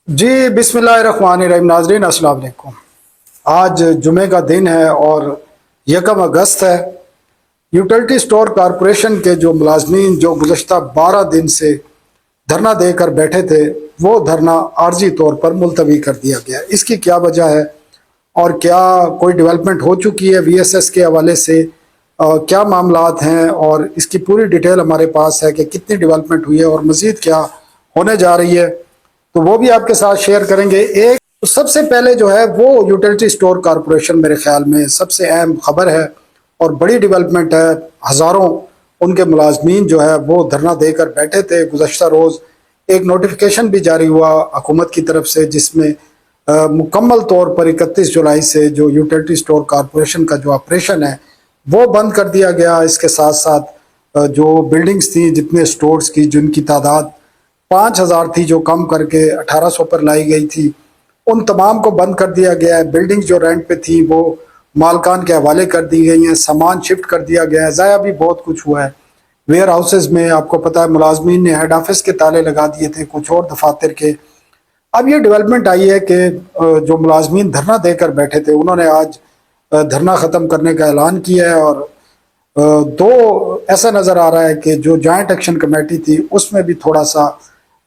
جی बिस्मिल्लाहिर्रहमानिर्रहीम। नाजरीन अस्सलाम वालेकुम। आज जुमे का दिन है और 1 अगस्त है। यूटिलिटी स्टोर कॉरपोरेशन के जो मुलाजमीन जो गुज़श्ता 12 दिन से धरना देकर बैठे थे, वो धरना आर्जी तौर पर मुलतवी कर दिया गया। इसकी क्या वजह है और क्या कोई डेवलपमेंट हो चुकी है वीएसएस के हवाले से, क्या मामलात हैं, और इसकी पूरी डिटेल हमारे पास है कि कितनी डेवलपमेंट हुई है और मज़ीद क्या होने जा रही है, तो वो भी आपके साथ शेयर करेंगे। एक तो सबसे पहले जो है वो यूटिलिटी स्टोर कॉरपोरेशन मेरे ख्याल में सबसे अहम खबर है और बड़ी डेवलपमेंट है। हज़ारों उनके मुलाजमीन जो है वो धरना देकर बैठे थे। गुज़श्ता रोज़ एक नोटिफिकेशन भी जारी हुआ हुकूमत की तरफ से, जिसमें मुकम्मल तौर पर 31 जुलाई से जो यूटिलिटी स्टोर कॉरपोरेशन का जो ऑपरेशन है वो बंद कर दिया गया। इसके साथ साथ जो बिल्डिंग्स थी, जितने स्टोर्स की जिनकी तादाद 5,000 थी, जो कम करके 1,800 पर लाई गई थी, उन तमाम को बंद कर दिया गया है। बिल्डिंग्स जो रेंट पे थी वो मालकान के हवाले कर दी गई हैं, सामान शिफ्ट कर दिया गया है, ज़ाया भी बहुत कुछ हुआ है। वेयर हाउसेज में आपको पता है मुलाजमीन ने हेड ऑफिस के ताले लगा दिए थे, कुछ और दफातर के। अब ये डेवलपमेंट आई है कि जो मुलाजमीन धरना देकर बैठे थे उन्होंने आज धरना ख़त्म करने का ऐलान किया है। और दो ऐसा नज़र आ रहा है कि जो जॉइंट एक्शन कमेटी थी उसमें भी थोड़ा सा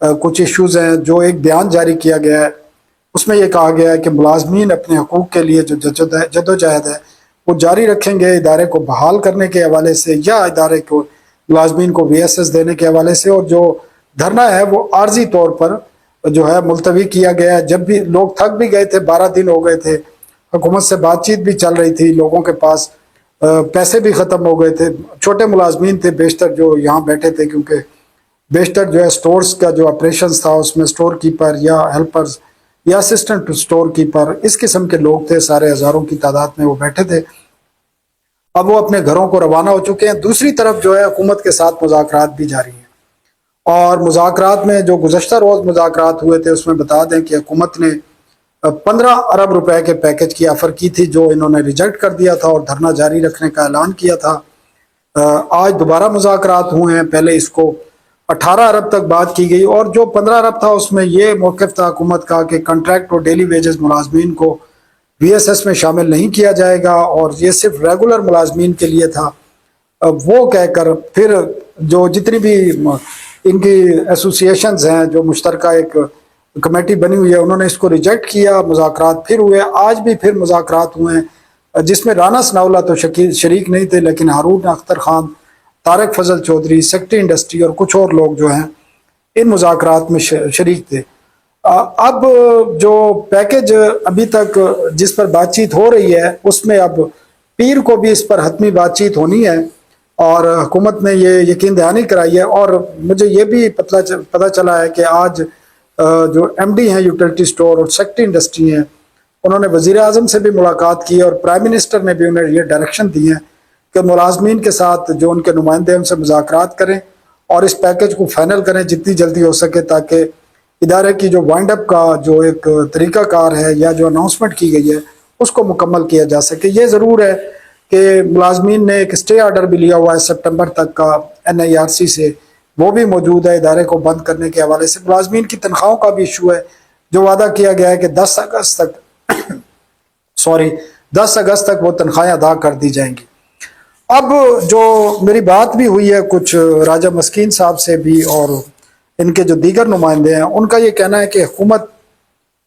कुछ इश्यूज़ हैं। जो एक बयान जारी किया गया है उसमें यह कहा गया है कि मुलाजमीन अपने हकूक़ के लिए जो जदोजहद है वो जारी रखेंगे, इदारे को बहाल करने के हवाले से या इदारे को मुलाजमीन को VSS देने के हवाले से। और जो धरना है वो आर्जी तौर पर जो है मुलतवी किया गया है। जब भी लोग थक भी गए थे, 12 दिन हो गए थे, हुकूमत से बातचीत भी चल रही थी, लोगों के पास पैसे भी ख़त्म हो गए थे। छोटे मुलाजमीन थे बेशतर जो यहाँ बैठे थे, क्योंकि बेशतर जो है स्टोर्स का जो ऑपरेशंस था उसमें स्टोर कीपर या हेल्पर्स या असिस्टेंट स्टोर कीपर इस किस्म के लोग थे, सारे हज़ारों की तादाद में वो बैठे थे। अब वो अपने घरों को रवाना हो चुके हैं। दूसरी तरफ जो है हुकूमत के साथ मुज़ाकरात भी जारी हैं, और मुज़ाकरात में जो गुज़श्ता रोज़ मुज़ाकरात हुए थे उसमें बता दें कि हुकूमत ने 15 अरब रुपए के पैकेज की ऑफ़र की थी, जो इन्होंने रिजेक्ट कर दिया था और धरना जारी रखने का ऐलान किया था। आज दोबारा मुज़ाकरात हुए हैं। पहले इसको 18 अरब तक बात की गई, और जो 15 अरब था उसमें ये मौक़िफ़ था हुकूमत का कि कॉन्ट्रैक्ट और डेली वेजेस मुलाजमीन को VSS में शामिल नहीं किया जाएगा और ये सिर्फ रेगुलर मुलाजमीन के लिए था। वो कहकर फिर जो जितनी भी इनकी एसोसिएशंस हैं, जो मुश्तरका एक कमेटी बनी हुई है, उन्होंने इसको रिजेक्ट किया। मुज़ाकरात फिर हुए, आज भी फिर मुज़ाकरात हुए हैं, जिसमें राना सनाउल्लाह तो शरीक नहीं थे, लेकिन हारून अख्तर खान, तारक फजल चौधरी, सेक्रेटरी इंडस्ट्री और कुछ और लोग जो हैं इन मुज़ाकरात में शरीक थे। अब जो पैकेज अभी तक जिस पर बातचीत हो रही है उसमें अब पीर को भी इस पर हतमी बातचीत होनी है, और हुकूमत ने ये यकीन दहानी कराई है। और मुझे ये भी पता चला है कि आज जो MD हैं यूटिलिटी स्टोर और सेक्रेटरी इंडस्ट्री हैं, उन्होंने वज़ीर आज़म से भी मुलाकात की और प्राइम मिनिस्टर ने भी उन्हें ये डायरेक्शन दी है कि मुलाजमीन के साथ जो उनके नुमाइंदे हैं उनसे मुज़ाकरात करें और इस पैकेज को फाइनल करें जितनी जल्दी हो सके, ताकि इदारे की जो वाइंड अप का जो एक तरीक़ाकार है या जो अनाउंसमेंट की गई है उसको मुकम्मल किया जा सके। ये ज़रूर है कि मुलाजमीन ने एक स्टे आर्डर भी लिया हुआ है सितंबर तक का NIRC से, वो भी मौजूद है इदारे को बंद करने के हवाले से। मुलाजमीन की तनख्वाहों का भी इशू है, जो वादा किया गया है कि 10 अगस्त तक 10 अगस्त तक वो तनख्वाहें अदा कर दी जाएंगी। अब जो मेरी बात भी हुई है कुछ राजा मस्कीन साहब से भी और इनके जो दीगर नुमाइंदे हैं, उनका ये कहना है कि हुकूमत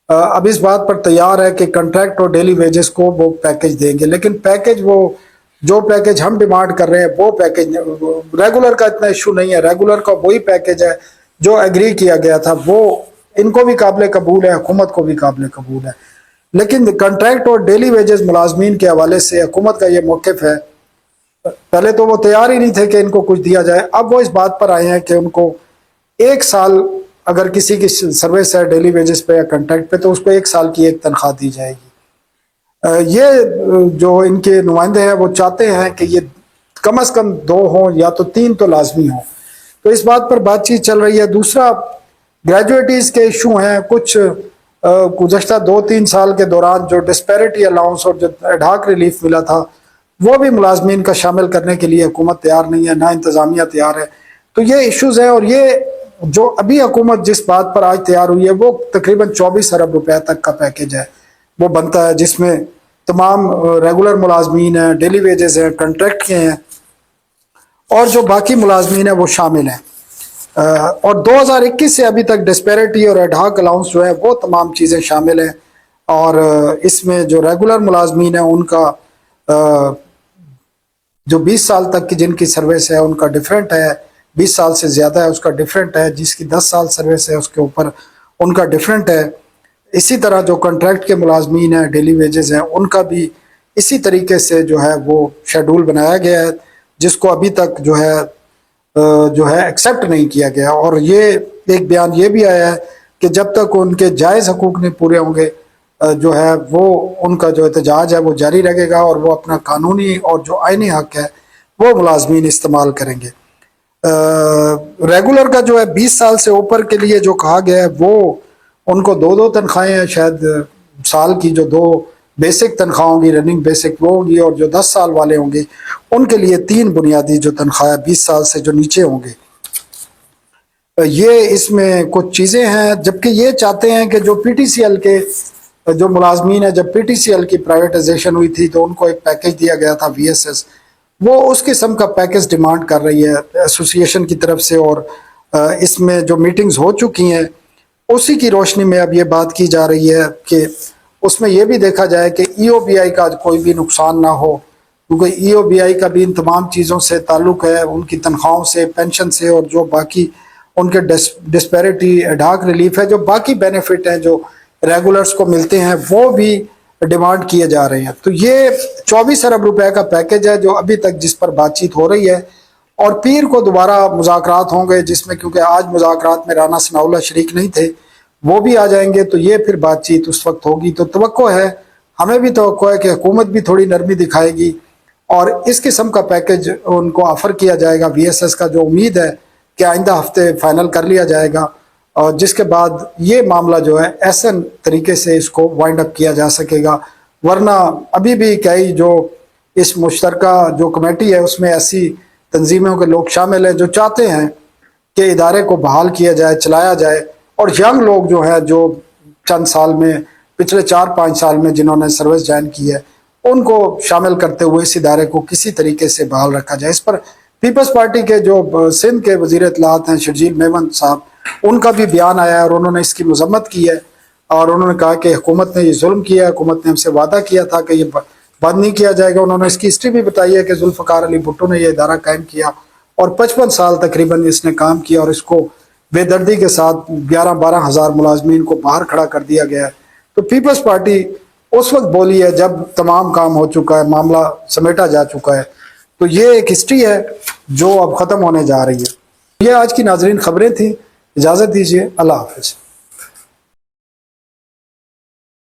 अब इस बात पर तैयार है कि कॉन्ट्रैक्ट और डेली वेजेस को वो पैकेज देंगे, लेकिन पैकेज वो जो पैकेज हम डिमांड कर रहे हैं वो पैकेज रेगुलर का इतना इशू नहीं है। रेगुलर का वही पैकेज है जो एग्री किया गया था, वो इनको भी काबिल कबूल है, हुकूमत को भी काबिल कबूल है। लेकिन कॉन्ट्रैक्ट और डेली वेजेस मुलाजमीन के हवाले से हुकूमत का ये मौक़िफ़ है। पहले तो वो तैयार ही नहीं थे कि इनको कुछ दिया जाए, अब वो इस बात पर आए हैं कि उनको 1 साल अगर किसी की सर्विस है डेली वेजेस पे या कॉन्ट्रैक्ट पे, तो उसको 1 साल की एक तनख्वाह दी जाएगी। ये जो इनके नुमाइंदे हैं वो चाहते हैं कि ये कम से कम 2 हों या तो 3 तो लाजमी हों, तो इस बात पर बातचीत चल रही है। दूसरा, ग्रेजुएटीज़ के इशू हैं। कुछ गुज़श्ता 2-3 साल के दौरान जो डिस्पैरिटी अलाउंस और जो एडहॉक रिलीफ मिला था वो भी मुलाजमीन का शामिल करने के लिए हुकूमत तैयार नहीं है, ना इंतज़ामिया तैयार है। तो ये इश्यूज़ हैं, और ये جو ابھی حکومت جس بات پر آج تیار ہوئی ہے وہ تقریباً 24 ارب روپے تک کا پیکج ہے وہ بنتا ہے، جس میں تمام ریگولر ملازمین ہیں، ڈیلی ویجز ہیں، کنٹریکٹ کے ہیں اور جو باقی ملازمین ہیں وہ شامل ہیں۔ اور 2021 سے ابھی تک ڈسپیرٹی اور ایڈہاک الاؤنس جو ہے وہ تمام چیزیں شامل ہیں، اور اس میں جو ریگولر ملازمین ہیں ان کا جو 20 سال تک کی جن کی سروس ہے ان کا ڈیفرنٹ ہے، 20 سال سے زیادہ ہے اس کا ڈیفرنٹ ہے، جس کی 10 سال سروس ہے اس کے اوپر ان کا ڈیفرنٹ ہے۔ اسی طرح جو کنٹریکٹ کے ملازمین ہیں، ڈیلی ویجز ہیں، ان کا بھی اسی طریقے سے جو ہے وہ شیڈول بنایا گیا ہے، جس کو ابھی تک جو ہے ایکسیپٹ نہیں کیا گیا۔ اور یہ ایک بیان یہ بھی آیا ہے کہ جب تک ان کے جائز حقوق نہیں پورے ہوں گے جو ہے وہ ان کا جو احتجاج ہے وہ جاری رہے گا، اور وہ اپنا قانونی اور جو آئینی حق ہے وہ ملازمین استعمال کریں گے۔ ریگولر کا جو ہے 20 سال سے اوپر کے لیے جو کہا گیا ہے وہ ان کو دو تنخواہیں ہیں، شاید سال کی جو 2 بیسک تنخواہ ہوں گی، رننگ بیسک وہ ہوں گی، اور جو 10 سال والے ہوں گے ان کے لیے 3 بنیادی جو تنخواہ 20 سال سے جو نیچے ہوں گے۔ یہ اس میں کچھ چیزیں ہیں، جبکہ یہ چاہتے ہیں کہ جو پی ٹی سی ایل کے جو ملازمین ہیں، جب پی ٹی سی ایل کی پرائیویٹائزیشن ہوئی تھی تو ان کو ایک پیکج دیا گیا تھا وی ایس ایس، وہ اس قسم کا پیکج ڈیمانڈ کر رہی ہے ایسوسی ایشن کی طرف سے، اور اس میں جو میٹنگز ہو چکی ہیں اسی کی روشنی میں اب یہ بات کی جا رہی ہے کہ اس میں یہ بھی دیکھا جائے کہ ای او بی آئی کا کوئی بھی نقصان نہ ہو، کیونکہ ای او بی آئی کا بھی ان تمام چیزوں سے تعلق ہے، ان کی تنخواہوں سے، پینشن سے، اور جو باقی ان کے ڈسپیرٹی ایڈہاک ریلیف ہے، جو باقی بینیفٹ ہیں جو ریگولرز کو ملتے ہیں وہ بھی ڈیمانڈ کیے جا رہے ہیں۔ تو یہ 24 ارب روپے کا پیکج ہے جو ابھی تک جس پر بات چیت ہو رہی ہے، اور پیر کو دوبارہ مذاکرات ہوں گے، جس میں کیونکہ آج مذاکرات میں رانا ثناء اللہ شریک نہیں تھے، وہ بھی آ جائیں گے، تو یہ پھر بات چیت اس وقت ہوگی۔ تو توقع ہے، ہمیں بھی توقع ہے کہ حکومت بھی تھوڑی نرمی دکھائے گی اور اس قسم کا پیکج ان کو آفر کیا جائے گا وی ایس ایس کا، جو امید ہے کہ آئندہ ہفتے فائنل کر لیا جائے گا، اور جس کے بعد یہ معاملہ جو ہے ایسن طریقے سے اس کو وائنڈ اپ کیا جا سکے گا۔ ورنہ ابھی بھی کئی جو اس مشترکہ جو کمیٹی ہے اس میں ایسی تنظیموں کے لوگ شامل ہیں جو چاہتے ہیں کہ ادارے کو بحال کیا جائے، چلایا جائے، اور ینگ لوگ جو ہیں جو چند سال میں پچھلے 4-5 سال میں جنہوں نے سروس جوائن کی ہے ان کو شامل کرتے ہوئے اس ادارے کو کسی طریقے سے بحال رکھا جائے۔ اس پر پیپلز پارٹی کے جو سندھ کے وزیر اطلاعات ہیں شرجیل میمن صاحب، ان کا بھی بیان آیا ہے اور انہوں نے اس کی مذمت کی ہے، اور انہوں نے کہا کہ حکومت نے یہ ظلم کیا ہے، حکومت نے ہم سے وعدہ کیا تھا کہ یہ بند نہیں کیا جائے گا۔ انہوں نے اس کی ہسٹری بھی بتائی ہے کہ ذوالفقار علی بھٹو نے یہ ادارہ قائم کیا اور 55 سال تقریباً اس نے کام کیا، اور اس کو بے دردی کے ساتھ 11-12 ہزار ملازمین کو باہر کھڑا کر دیا گیا ہے۔ تو پیپلز پارٹی اس وقت بولی ہے جب تمام کام ہو چکا ہے، معاملہ سمیٹا جا چکا ہے۔ تو یہ ایک ہسٹری ہے جو اب ختم ہونے جا رہی ہے۔ یہ آج کی ناظرین خبریں تھیں، اجازت دیجیے، اللہ حافظ۔